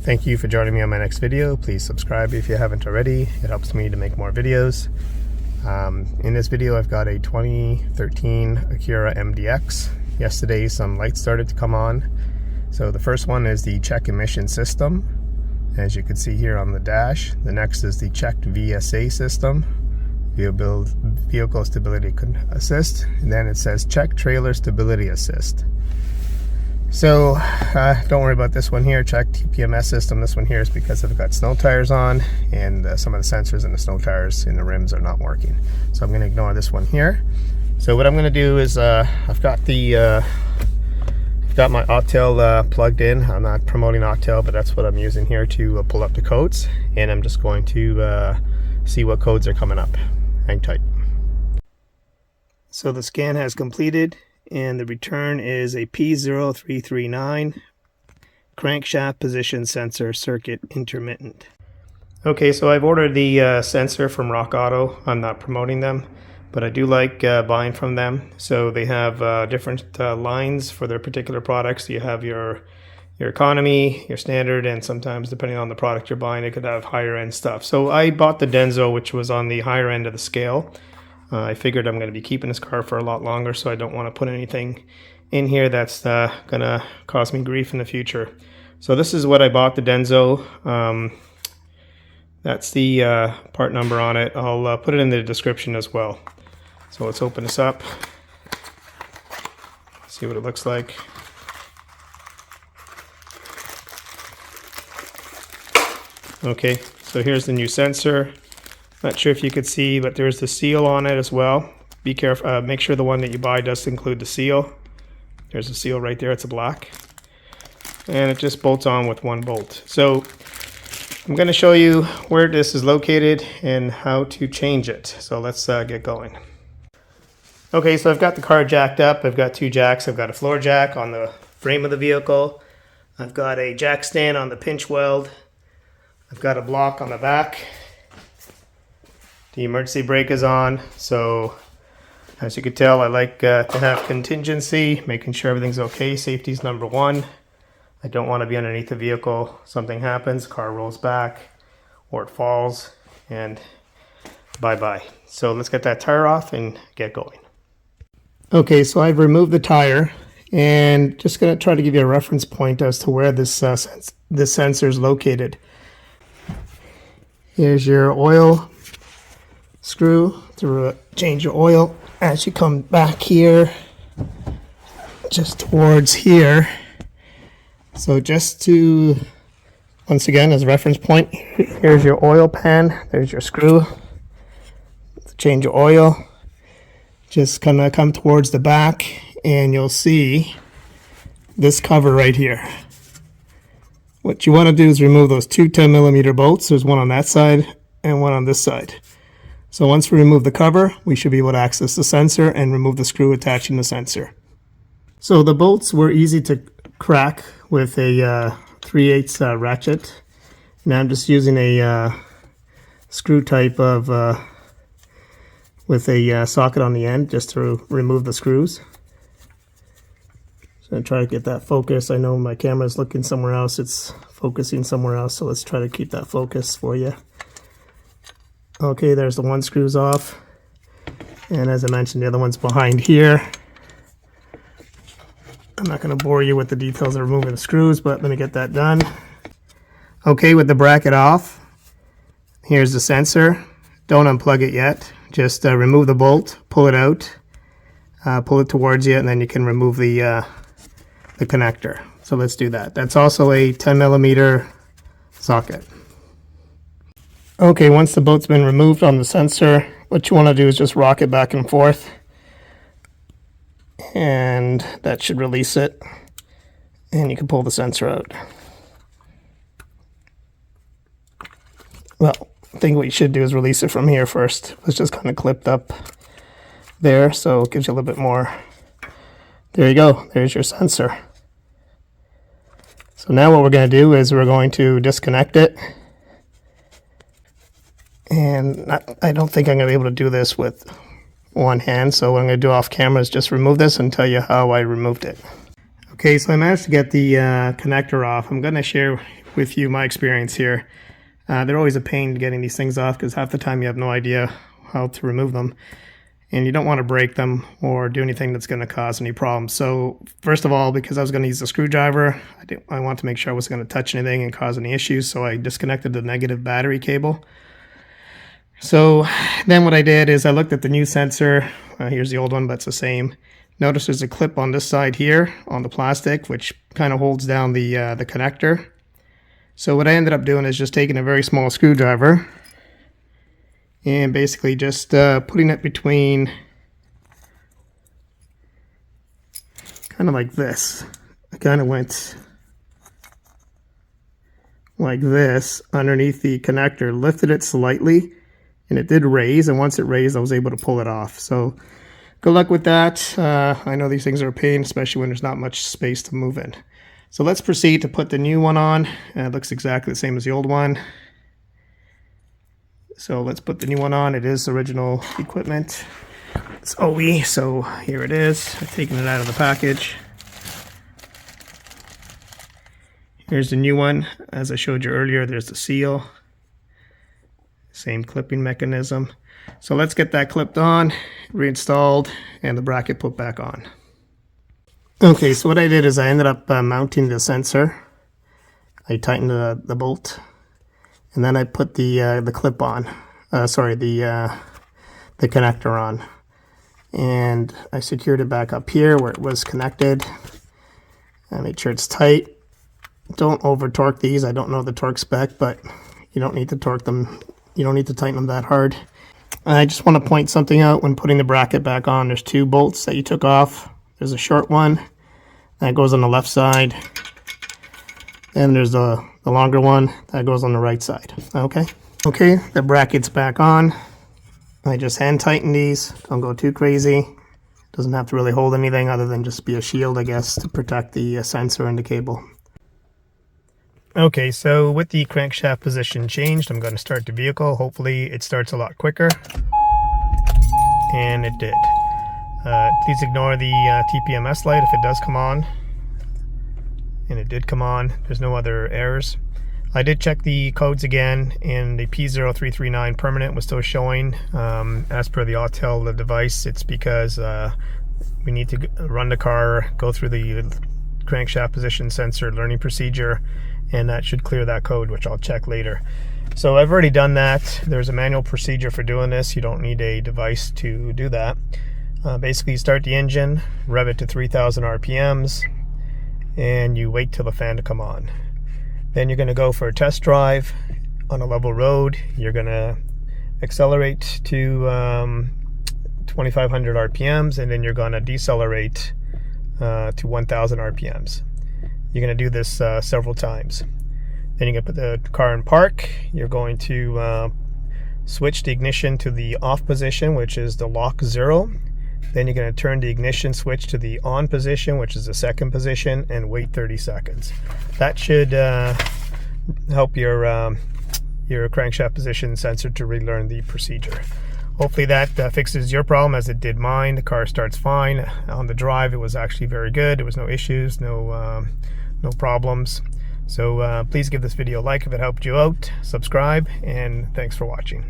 Thank you for joining me on my next video. Please subscribe if you haven't already. It helps me to make more videos. In this video I've got a 2013 Acura MDX. Yesterday some lights started to come on. So the first one is the Check Emission System, as you can see here on the dash. The next is the Check VSA System, Vehicle Stability Assist, and then it says Check Trailer Stability Assist. So don't worry about this one here, Check TPMS System. This one here is because I've got snow tires on and some of the sensors in the snow tires in the rims are not working. So I'm going to ignore this one here. So what I'm going to do is I've got my Octail plugged in. I'm not promoting Octail, but that's what I'm using here to pull up the codes, and I'm just going to see what codes are coming up. Hang tight. So the scan has completed, and the return is a P0339 Crankshaft Position Sensor Circuit Intermittent. Okay, so I've ordered the sensor from Rock Auto. I'm not promoting them, but I do like buying from them. So they have different lines for their particular products. You have your economy, your standard, and sometimes depending on the product you're buying, it could have higher end stuff. So I bought the Denso, which was on the higher end of the scale. I figured I'm going to be keeping this car for a lot longer, so I don't want to put anything in here that's going to cause me grief in the future. So this is what I bought, the Denso. That's the part number on it. I'll put it in the description as well. So let's open this up, see what it looks like. Okay, so here's the new sensor. Not sure if you could see, but there's the seal on it as well. Be careful, make sure the one that you buy does include the seal. There's a seal right there, it's a black. And it just bolts on with one bolt. So I'm going to show you where this is located and how to change it. So let's get going. Okay, so I've got the car jacked up. I've got two jacks. I've got a floor jack on the frame of the vehicle. I've got a jack stand on the pinch weld. I've got a block on the back. The emergency brake is on, so as you can tell, I like to have contingency, making sure everything's okay. Safety is number one. I don't want to be underneath the vehicle. Something happens, car rolls back, or it falls, and bye-bye. So let's get that tire off and get going. Okay, so I've removed the tire, and just going to try to give you a reference point as to where this sensor is located. Here's your oil screw to change your oil. As you come back here, just towards here. So just to, once again, as a reference point, here's your oil pan. There's your screw to change your oil. Just kind of come towards the back, and you'll see this cover right here. What you want to do is remove those two 10mm bolts. There's one on that side and one on this side. So once we remove the cover, we should be able to access the sensor and remove the screw attaching the sensor. So the bolts were easy to crack with a 3/8 ratchet. Now I'm just using a screw type of with a socket on the end just to remove the screws. So I'm trying to get that focus. I know my camera's looking somewhere else. It's focusing somewhere else, so let's try to keep that focus for you. Okay, there's the one screw's off, and as I mentioned, the other one's behind here. I'm not going to bore you with the details of removing the screws, but let me get that done. Okay, with the bracket off, here's the sensor. Don't unplug it yet. Just remove the bolt, pull it out, pull it towards you, and then you can remove the connector. So let's do that. That's also a 10mm socket. Okay, once the bolt's been removed on the sensor, what you want to do is just rock it back and forth, and that should release it, and you can pull the sensor out. Well, I think what you should do is release it from here first. It's just kind of clipped up there, so it gives you a little bit more. There you go, there's your sensor. So now what we're going to do is we're going to disconnect it. And I don't think I'm going to be able to do this with one hand, so what I'm going to do off camera is just remove this and tell you how I removed it. Okay, so I managed to get the connector off. I'm going to share with you my experience here. They're always a pain getting these things off because half the time you have no idea how to remove them. And you don't want to break them or do anything that's going to cause any problems. So first of all, because I was going to use a screwdriver, I want to make sure I wasn't going to touch anything and cause any issues. So I disconnected the negative battery cable. So then what I did is I looked at the new sensor. Here's the old one, but it's the same. Notice there's a clip on this side here on the plastic, which kind of holds down the connector. So what I ended up doing is just taking a very small screwdriver and basically just putting it between, kind of like this. I kind of went like this underneath the connector, lifted it slightly, and it did raise, and once it raised I was able to pull it off. So good luck with that. I know these things are a pain, especially when there's not much space to move in. So let's proceed to put the new one on. It looks exactly the same as the old one. So let's put the new one on. It is original equipment. It's OE, so here it is. I've taken it out of the package. Here's the new one. As I showed you earlier, there's the seal. Same clipping mechanism. So let's get that clipped on, reinstalled, and the bracket put back on. Okay, so what I did is I ended up mounting the sensor. I tightened the bolt, and then I put the clip on. The connector on, and I secured it back up here where it was connected. I made sure it's tight. Don't over torque these. I don't know the torque spec, but you don't need to torque them. You don't need to tighten them that hard. I just want to point something out when putting the bracket back on. There's two bolts that you took off. There's a short one that goes on the left side, and there's the longer one that goes on the right side. Okay, the bracket's back on. I just hand tighten these. Don't go too crazy. Doesn't have to really hold anything other than just be a shield, I guess, to protect the sensor and the cable. Okay, so with the crankshaft position changed, I'm going to start the vehicle. Hopefully it starts a lot quicker. And it did. Please ignore the TPMS light if it does come on. And it did come on. There's no other errors. I did check the codes again, and the P0339 permanent was still showing. As per the Autel device, it's because we need to run the car, go through the crankshaft position sensor learning procedure, and that should clear that code, which I'll check later. So I've already done that. There's a manual procedure for doing this. You don't need a device to do that. Basically, you start the engine, rev it to 3,000 RPMs, and you wait till the fan to come on. Then you're going to go for a test drive on a level road. You're going to accelerate to 2,500 RPMs, and then you're going to decelerate to 1,000 RPMs. You're going to do this several times. Then you're going to put the car in park. You're going to switch the ignition to the off position, which is the lock 0. Then you're going to turn the ignition switch to the on position, which is the second position, and wait 30 seconds. That should help your crankshaft position sensor to relearn the procedure. Hopefully that fixes your problem as it did mine. The car starts fine. On the drive, it was actually very good. There was no issues, no problems. So please give this video a like if it helped you out, subscribe, and thanks for watching.